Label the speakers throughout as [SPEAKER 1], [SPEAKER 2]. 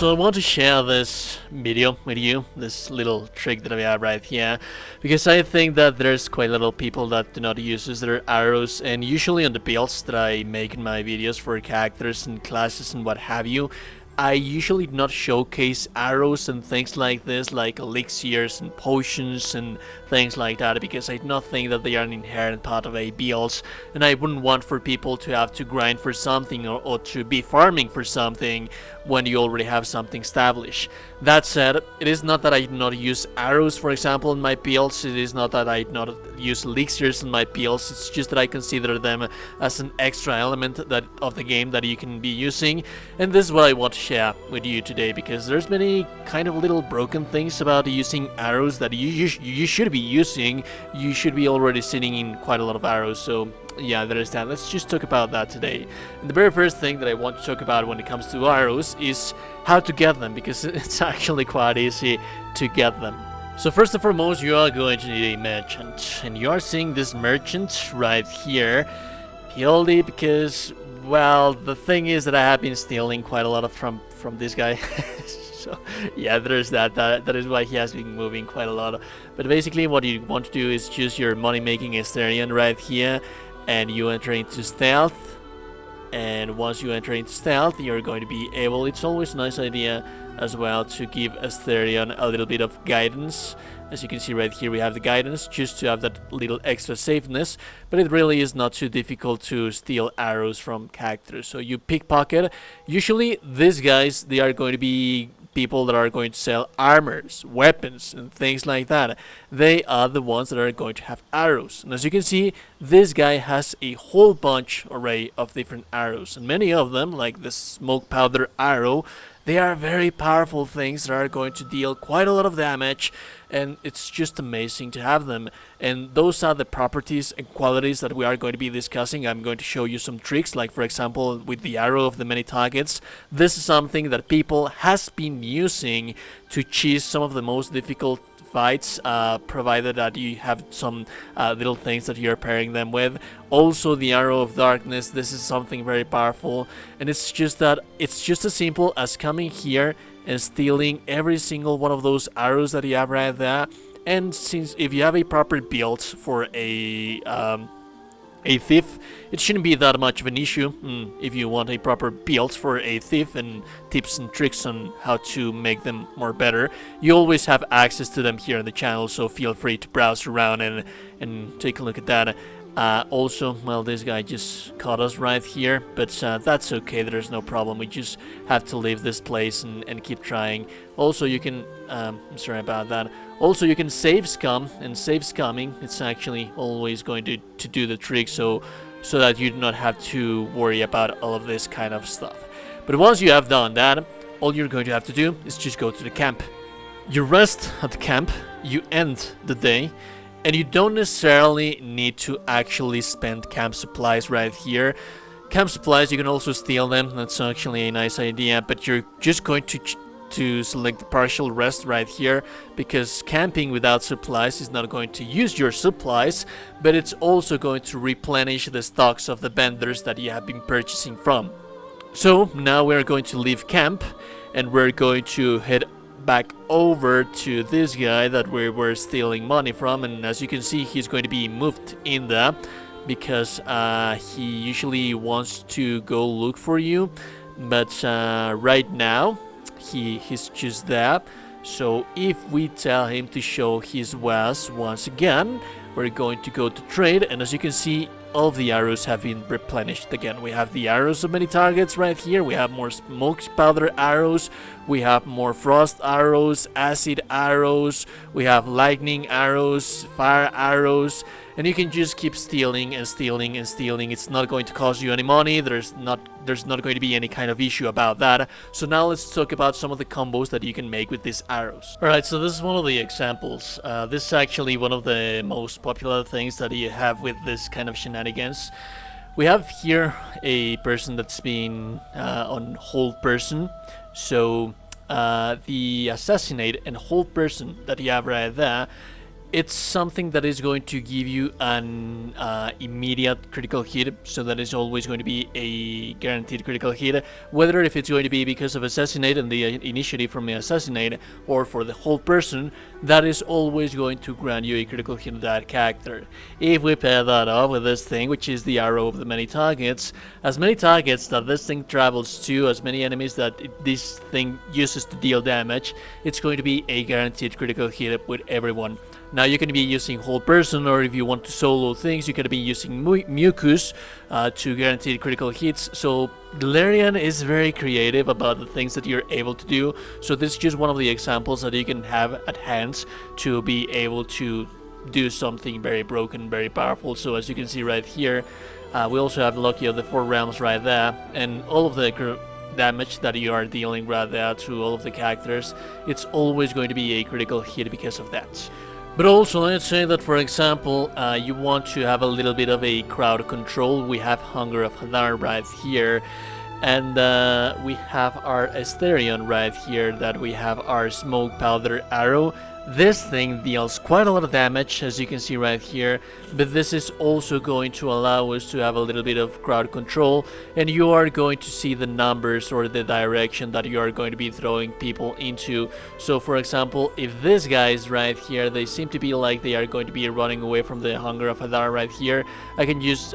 [SPEAKER 1] So I want to share this video with you, this little trick that I have right here, because I think that there's quite a lot of people that do not use their arrows, and usually on the builds that I make in my videos for characters and classes and what have you, I usually do not showcase arrows and things like this, like elixirs and potions and things like that, because I do not think that they are an inherent part of a build, and I wouldn't want for people to have to grind for something or to be farming for something when you already have something established. That said, it is not that I do not use arrows, for example, in my builds. It is not that I do not use elixirs in my builds. It's just that I consider them as an extra element of the game that you can be using, and this is what I want to share with you today, because there's many kind of little broken things about using arrows that you should be using. You should be already sitting in quite a lot of arrows, so yeah, there is that. Let's just talk about that today. And the very first thing that I want to talk about when it comes to arrows is how to get them, because it's actually quite easy to get them. So first and foremost, you are going to need a merchant, and you are seeing this merchant right here purely because, well, the thing is that I have been stealing quite a lot from this guy. So yeah, there's that is why he has been moving quite a lot. But basically what you want to do is choose your money making Asterion right here, and you enter into stealth, and once you enter into stealth, you're going to be able, it's always a nice idea as well to give Asterion a little bit of guidance. As you can see right here, we have the guidance just to have that little extra safeness, but it really is not too difficult to steal arrows from characters. So you pickpocket. Usually these guys, they are going to be people that are going to sell armors, weapons, and things like that. They are the ones that are going to have arrows. And as you can see, this guy has a whole bunch array of different arrows, and many of them, like the smoke powder arrow, they are very powerful things that are going to deal quite a lot of damage, and it's just amazing to have them. And those are the properties and qualities that we are going to be discussing. I'm going to show you some tricks, like for example with the arrow of the many targets. This is something that people has been using to cheese some of the most difficult fights, provided that you have some little things that you're pairing them with. Also the arrow of darkness, this is something very powerful, and it's just as simple as coming here and stealing every single one of those arrows that you have right there. And since if you have a proper build for a thief, it shouldn't be that much of an issue. If you want a proper build for a thief and tips and tricks on how to make them more better, you always have access to them here on the channel, so feel free to browse around and take a look at that. Also, well, this guy just caught us right here, but that's okay, there's no problem. We just have to leave this place and keep trying. Also, you can, I'm sorry about that. Also, you can save scum, and save scumming, it's actually always going to do the trick, so that you do not have to worry about all of this kind of stuff. But once you have done that, all you're going to have to do is just go to the camp. You rest at the camp, you end the day, and you don't necessarily need to actually spend camp supplies right here. Camp supplies, you can also steal them, that's actually a nice idea, but you're just going to select the partial rest right here, because camping without supplies is not going to use your supplies, but it's also going to replenish the stocks of the vendors that you have been purchasing from. So now we're going to leave camp, and we're going to head back over to this guy that we were stealing money from, and as you can see, he's going to be moved in there because he usually wants to go look for you, but right now he's just there. So if we tell him to show his wares once again, we're going to go to trade, and as you can see, all of the arrows have been replenished again. We have the arrows of many targets right here, we have more smoke powder arrows, we have more frost arrows, acid arrows, we have lightning arrows, fire arrows, and you can just keep stealing and stealing and stealing. It's not going to cost you any money, there's not going to be any kind of issue about that. So now let's talk about some of the combos that you can make with these arrows. Alright, so this is one of the examples. This is actually one of the most popular things that you have with this kind of shenanigans. We have here a person that's been on hold person. So the assassinate and hold person that you have right there, it's something that is going to give you an immediate critical hit, so that is always going to be a guaranteed critical hit, whether if it's going to be because of assassinate and the initiative from the assassinate, or for the whole person, that is always going to grant you a critical hit of that character. If we pair that up with this thing, which is the arrow of the many targets, as many targets that this thing travels to, as many enemies that this thing uses to deal damage, it's going to be a guaranteed critical hit with everyone. Now you can be using whole person, or if you want to solo things, you can be using mucus to guarantee critical hits. So Galarian is very creative about the things that you're able to do. So this is just one of the examples that you can have at hand to be able to do something very broken, very powerful. So as you can see right here, we also have Lucky of the 4 realms right there, and all of the damage that you are dealing right there to all of the characters, it's always going to be a critical hit because of that. But also, let's say that, for example, you want to have a little bit of a crowd control. We have Hunger of Hadar right here, and we have our Asterion right here, that we have our Smoke Powder Arrow. This thing deals quite a lot of damage, as you can see right here, but this is also going to allow us to have a little bit of crowd control, and you are going to see the numbers or the direction that you are going to be throwing people into. So for example, if these guys right here, they seem to be like they are going to be running away from the Hunger of Hadar right here, I can use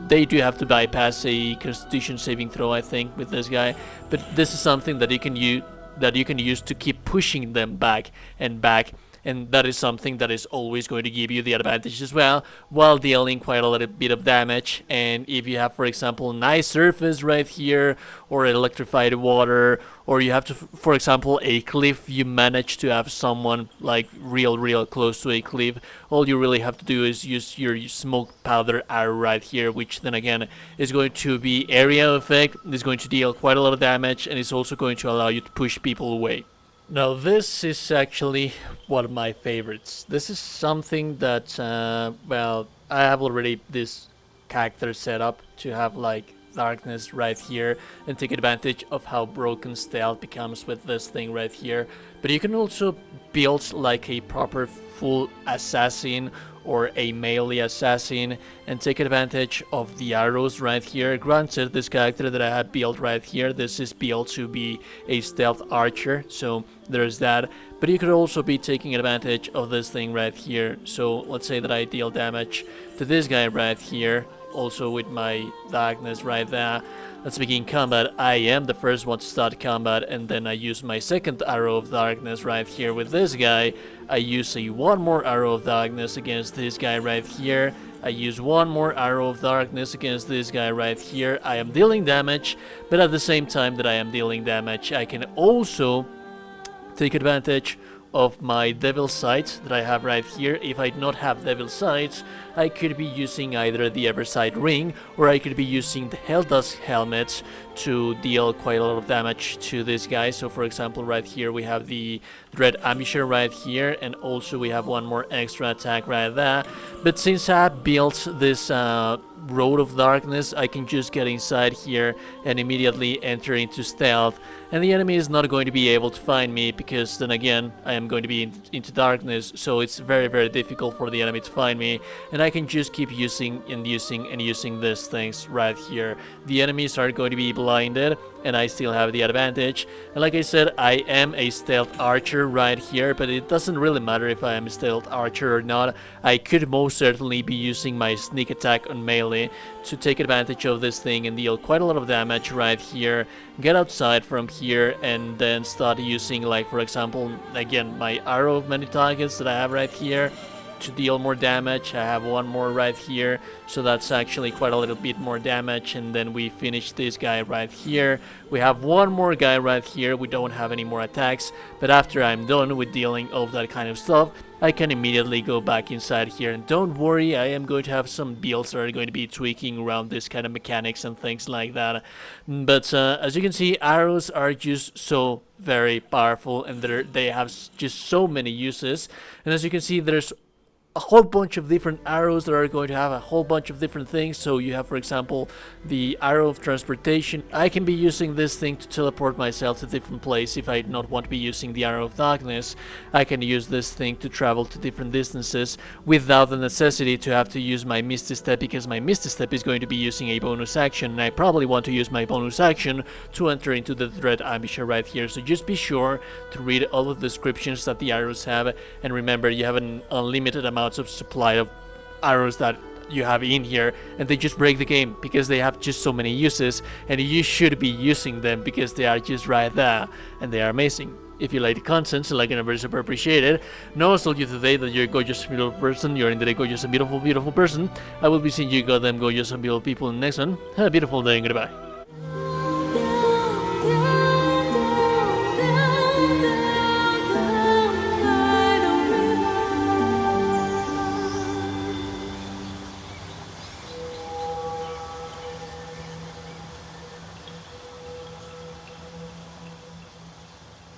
[SPEAKER 1] they do have to bypass a Constitution saving throw, I think, with this guy, but this is something that you can use to keep pushing them back and back, and that is something that is always going to give you the advantage as well, while dealing quite a little bit of damage. And if you have, for example, nice surface right here, or electrified water, or you have to, for example, a cliff, you manage to have someone like real close to a cliff, all you really have to do is use your Smoke Powder Arrow right here, which then again is going to be area effect, is going to deal quite a lot of damage, and is also going to allow you to push people away. Now this is actually one of my favorites. This is something that, well, I have already this character set up to have like darkness right here and take advantage of how broken stealth becomes with this thing right here. But you can also build like a proper full assassin or a melee assassin and take advantage of the arrows right here. Granted, this character that I have built right here, this is built to be a stealth archer, so there's that. But you could also be taking advantage of this thing right here. So let's say that I deal damage to this guy right here, also with my darkness right there. Let's begin combat. I am the first one to start combat, and then I use my second arrow of darkness right here with this guy. I use one more arrow of darkness against this guy right here. I use one more arrow of darkness against this guy right here. I am dealing damage, but at the same time that I am dealing damage, I can also take advantage of my Devil Sights that I have right here. If I do not have Devil Sights, I could be using either the Eversight Ring, or I could be using the Helldusk Helmet to deal quite a lot of damage to this guy. So for example, right here we have the Dread Ambusher right here, and also we have one more extra attack right there. But since I built this Road of Darkness, I can just get inside here and immediately enter into stealth, and the enemy is not going to be able to find me, because then again I am going to be into darkness, so it's very difficult for the enemy to find me, and I can just keep using these things right here. The enemies are going to be blinded, and I still have the advantage. And like I said, I am a stealth archer right here, but it doesn't really matter if I am a stealth archer or not. I could most certainly be using my sneak attack on melee to take advantage of this thing and deal quite a lot of damage right here, get outside from here, and then start using, like for example, again, my arrow of many targets that I have right here to deal more damage. I have one more right here, so that's actually quite a little bit more damage, and then we finish this guy right here. We have one more guy right here. We don't have any more attacks, but after I'm done with dealing all of that kind of stuff, I can immediately go back inside here. And don't worry, I am going to have some builds that are going to be tweaking around this kind of mechanics and things like that. But as you can see, arrows are just so very powerful, and they have just so many uses. And as you can see, there's a whole bunch of different arrows that are going to have a whole bunch of different things. So you have, for example, the arrow of transportation. I can be using this thing to teleport myself to different place if I do not want to be using the arrow of darkness. I can use this thing to travel to different distances without the necessity to have to use my Misty Step, because my Misty Step is going to be using a bonus action, and I probably want to use my bonus action to enter into the Dread Ambusher right here. So just be sure to read all of the descriptions that the arrows have, and remember, you have an unlimited amount of supply of arrows that you have in here, and they just break the game because they have just so many uses, and you should be using them because they are just right there and they are amazing. If you like the content, so like and very super appreciated. Know also you today that you're a gorgeous beautiful person, you're indeed a gorgeous and beautiful person. I will be seeing you goddamn gorgeous and beautiful people in the next one. Have a beautiful day and goodbye.